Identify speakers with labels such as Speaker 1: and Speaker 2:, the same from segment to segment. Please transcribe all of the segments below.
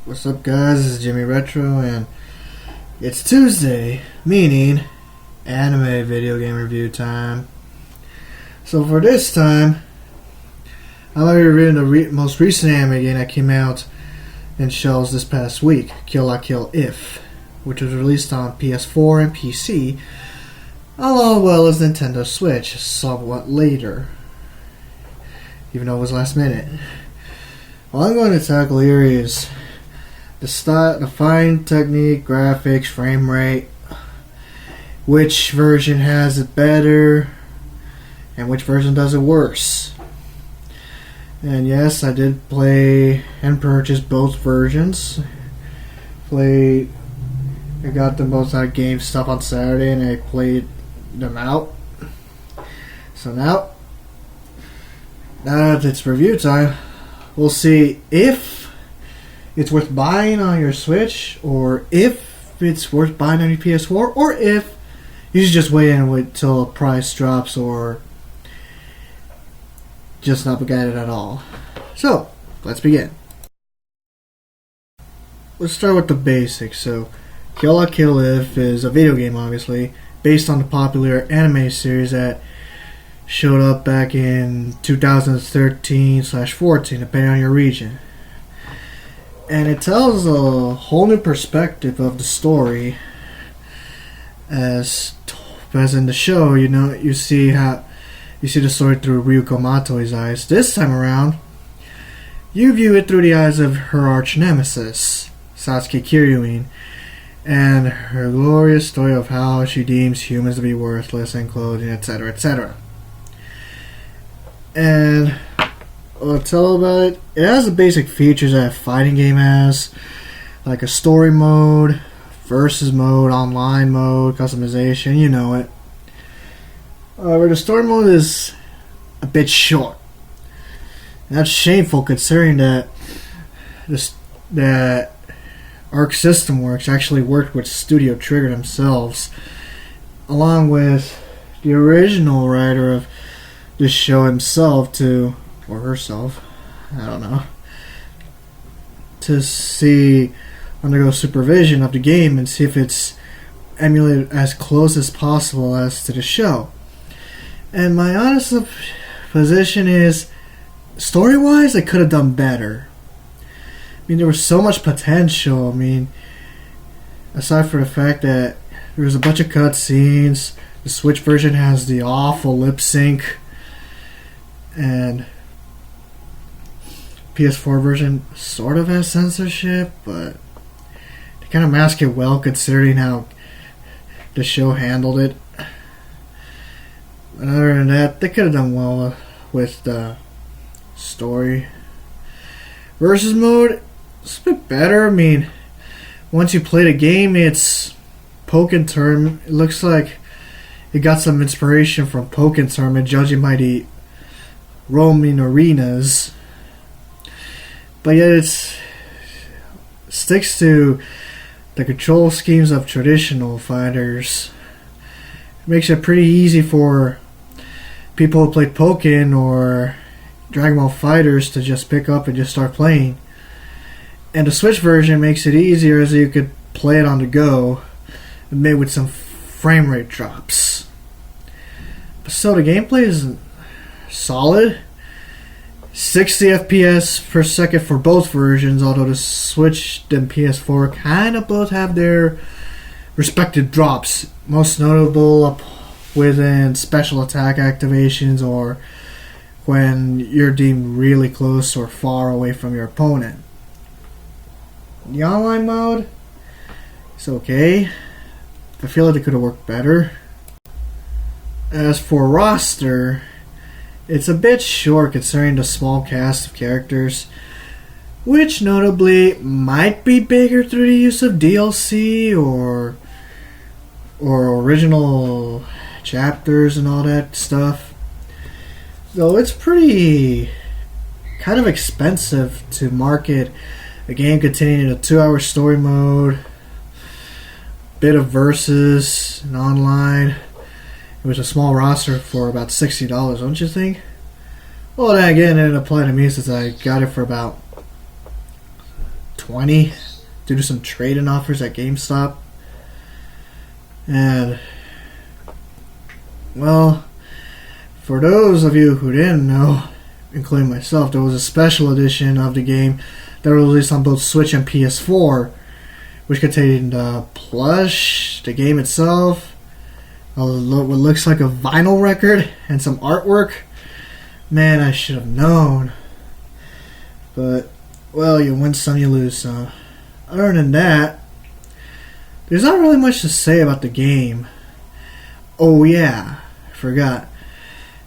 Speaker 1: What's up, guys? This is Jimmy Retro, and it's Tuesday, meaning anime video game review time. So for this time, I'm going to be reviewing the most recent anime game that came out in shelves this past week, Kill La Kill If, which was released on PS4 and PC, along as well as Nintendo Switch somewhat later, even though it was last minute. What I'm going to tackle here is the fine technique, graphics, frame rate, which version has it better, and which version does it worse. And yes, I did play and purchase both versions. I got them both at GameStop on Saturday, and I played them out. So now that it's review time, we'll see if it's worth buying on your Switch, or if it's worth buying on your PS4, or if you should just wait till the price drops, or just not get it at all. So, let's begin. Let's start with the basics. So, Kill La Kill If is a video game, obviously, based on the popular anime series that showed up back in 2013/14, depending on your region. And it tells a whole new perspective of the story. As in the show, you see the story through Ryuko Matoi's eyes. This time around, you view it through the eyes of her arch nemesis, Satsuki Kiryuin, and her glorious story of how she deems humans to be worthless and clothing, etc., etc. And I'll tell about it. It has the basic features that a fighting game has, like a story mode, versus mode, online mode, customization, you know it. However, the story mode is a bit short. And that's shameful considering that Arc System Works actually worked with Studio Trigger themselves, along with the original writer of this show himself or herself, I don't know, to undergo supervision of the game and see if it's emulated as close as possible as to the show. And my honest position is, story-wise, they could have done better. I mean, there was so much potential. I mean, aside from the fact that there was a bunch of cutscenes, the Switch version has the awful lip sync, and PS4 version sort of has censorship, but they kind of mask it well considering how the show handled it. And other than that, they could have done well with the story. Versus mode, it's a bit better. I mean, once you play the game, it's Pokken Tournament. It looks like it got some inspiration from Pokken Tournament, judging by the roaming arenas. But yet it sticks to the control schemes of traditional fighters. It makes it pretty easy for people who played Pokken or Dragon Ball Fighters to just pick up and just start playing. And the Switch version makes it easier, as you could play it on the go, made with some frame rate drops. But still, the gameplay is solid. 60 FPS per second for both versions, although the Switch and PS4 kind of both have their respective drops, most notable within special attack activations or when you're deemed really close or far away from your opponent. The online mode is okay. I feel like it could have worked better. As for roster, it's a bit short considering the small cast of characters, which notably might be bigger through the use of DLC or original chapters and all that stuff. Though it's pretty kind of expensive to market a game containing a 2-hour story mode, bit of versus and online. It was a small roster for about $60, don't you think? Well, then again, it applied to me since I got it for about 20 due to some trade-in offers at GameStop. And, well, for those of you who didn't know, including myself, there was a special edition of the game that was released on both Switch and PS4, which contained plush, the game itself, what looks like a vinyl record, and some artwork. Man, I should have known. But, well, you win some, you lose some. Other than that, there's not really much to say about the game. Oh yeah, I forgot.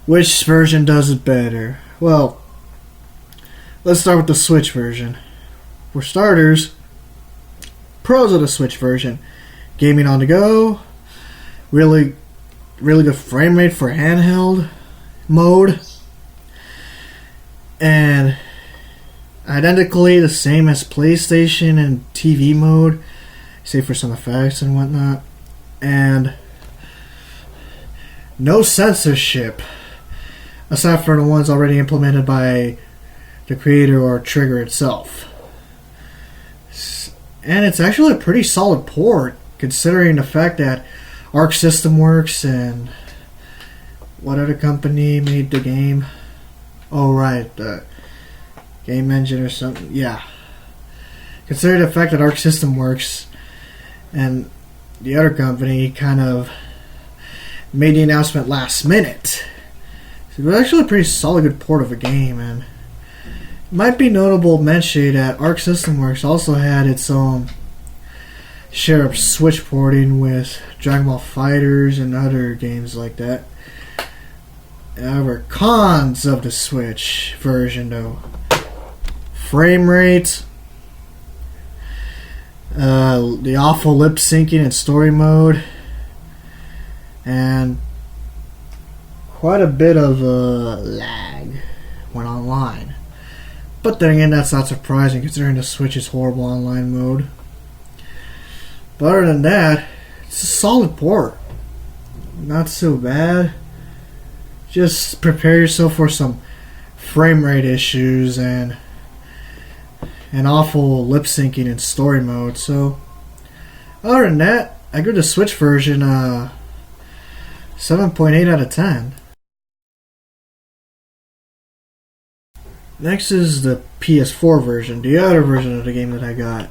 Speaker 1: Which version does it better? Well, let's start with the Switch version. For starters, pros of the Switch version: gaming on the go, really good frame rate for handheld mode, and identically the same as PlayStation and TV mode, save for some effects and whatnot, and no censorship aside from the ones already implemented by the creator or Trigger itself. And it's actually a pretty solid port, considering the fact that Arc System Works and what other company made the game? Oh right, the Game Engine or something. Yeah. Considering the fact that Arc System Works and the other company kind of made the announcement last minute. So it was actually a pretty solid good port of a game, and it might be notable mention that Arc System Works also had its own share of Switch porting with Dragon Ball FighterZ and other games like that. However, cons of the Switch version though: frame rate, the awful lip syncing and story mode, and quite a bit of lag when online. But then again, that's not surprising considering the Switch's horrible online mode. But other than that, it's a solid port. Not so bad. Just prepare yourself for some frame rate issues and an awful lip syncing and story mode. So, other than that, I give the Switch version 7.8 out of 10. Next is the PS4 version, the other version of the game that I got.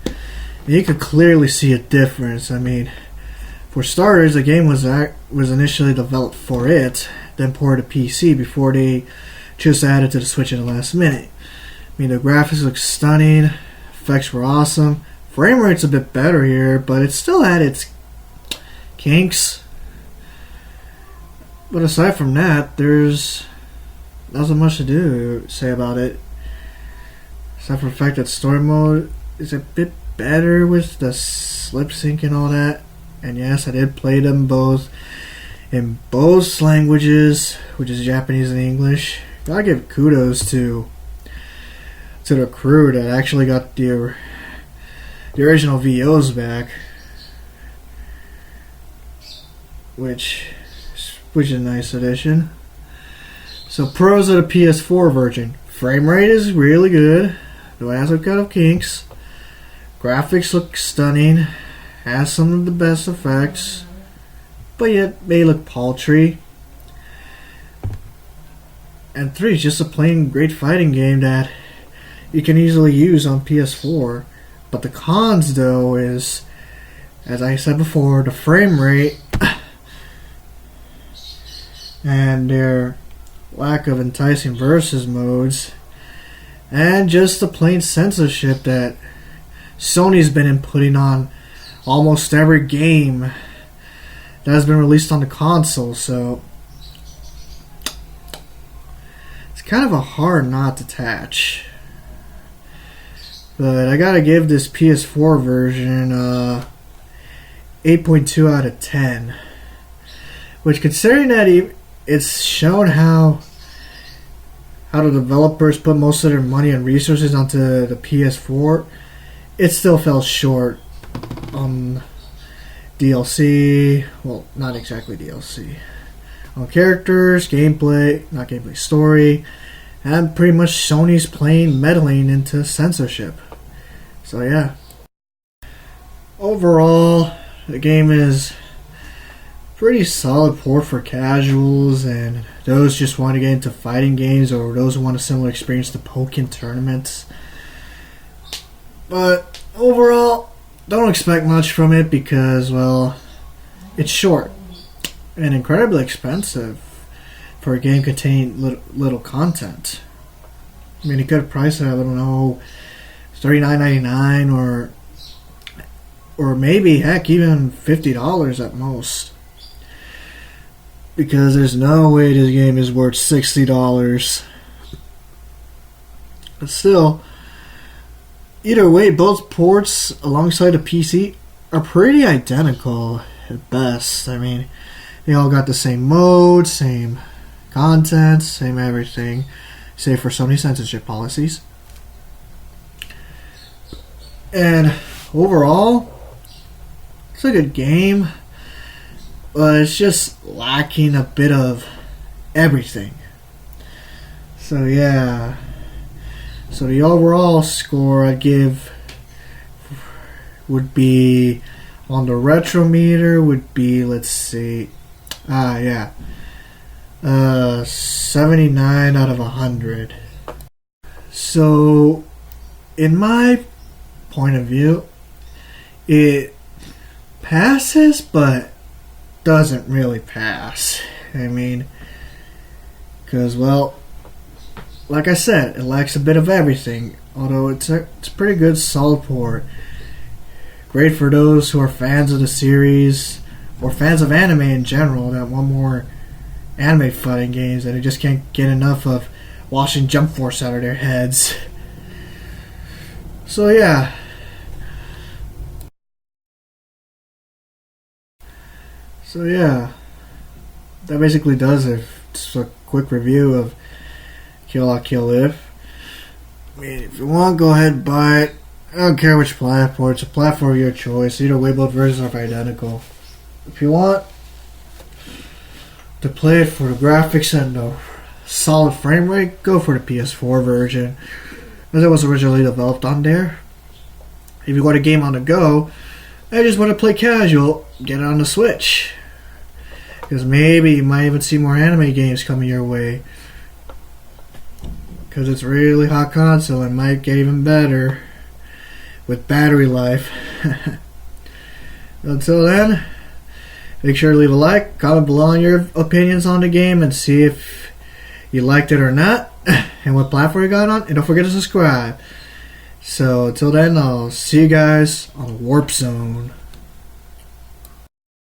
Speaker 1: And you could clearly see a difference. I mean, for starters, the game was initially developed for it, then ported to PC before they chose to add it to the Switch in the last minute. I mean, the graphics look stunning, effects were awesome, frame rate's a bit better here, but it still had its kinks. But aside from that, there's not so much to say about it, except for the fact that story mode is a bit better with the lip sync and all that. And yes, I did play them both in both languages, which is Japanese and English. Gotta give kudos to the crew that actually got the original VOs back, which is a nice addition. So pros of the PS4 version: frame rate is really good, though it has a couple of kinks. Graphics look stunning, has some of the best effects, but yet may look paltry. And 3 is just a plain great fighting game that you can easily use on PS4. But the cons though is, as I said before, the frame rate and their lack of enticing versus modes, and just the plain censorship that Sony's been inputting on almost every game that has been released on the console. So it's kind of a hard knot to attach. But I gotta give this PS4 version 8.2 out of 10. Which, considering that it's shown how the developers put most of their money and resources onto the PS4, it still fell short on DLC. Well, not exactly DLC. On characters, gameplay, story, and pretty much Sony's plain meddling into censorship. So yeah. Overall, the game is pretty solid port for casuals and those just want to get into fighting games or those who want a similar experience to Pokken tournaments. But overall, don't expect much from it because, well, it's short and incredibly expensive for a game containing little content. I mean, it could price it, I don't know, $39.99 or maybe, heck, even $50 at most. Because there's no way this game is worth $60. But still, either way, both ports alongside the PC are pretty identical at best. I mean, they all got the same mode, same content, same everything, save for Sony censorship policies. And overall, it's a good game, but it's just lacking a bit of everything. So yeah. So the overall score I'd give would be, on the retro meter, would be, let's see, 79 out of 100. So, in my point of view, it passes, but doesn't really pass. I mean, because, well, like I said, it lacks a bit of everything, although it's a pretty good solid port. Great for those who are fans of the series, or fans of anime in general, that want more anime fighting games that they just can't get enough of watching Jump Force out of their heads. So yeah. That basically does it. Just a quick review of Kill La Kill If. I mean, if you want, go ahead and buy it. I don't care which platform. It's a platform of your choice. Either way, both versions are identical. If you want to play it for the graphics and the solid frame rate, go for the PS4 version, as it was originally developed on there. If you got a game on the go and just want to play casual, get it on the Switch. Because maybe you might even see more anime games coming your way. Because it's a really hot console and might get even better with battery life. Until then, make sure to leave a like, comment below on your opinions on the game, and see if you liked it or not, and what platform you got on, and don't forget to subscribe. So until then, I'll see you guys on Warp Zone.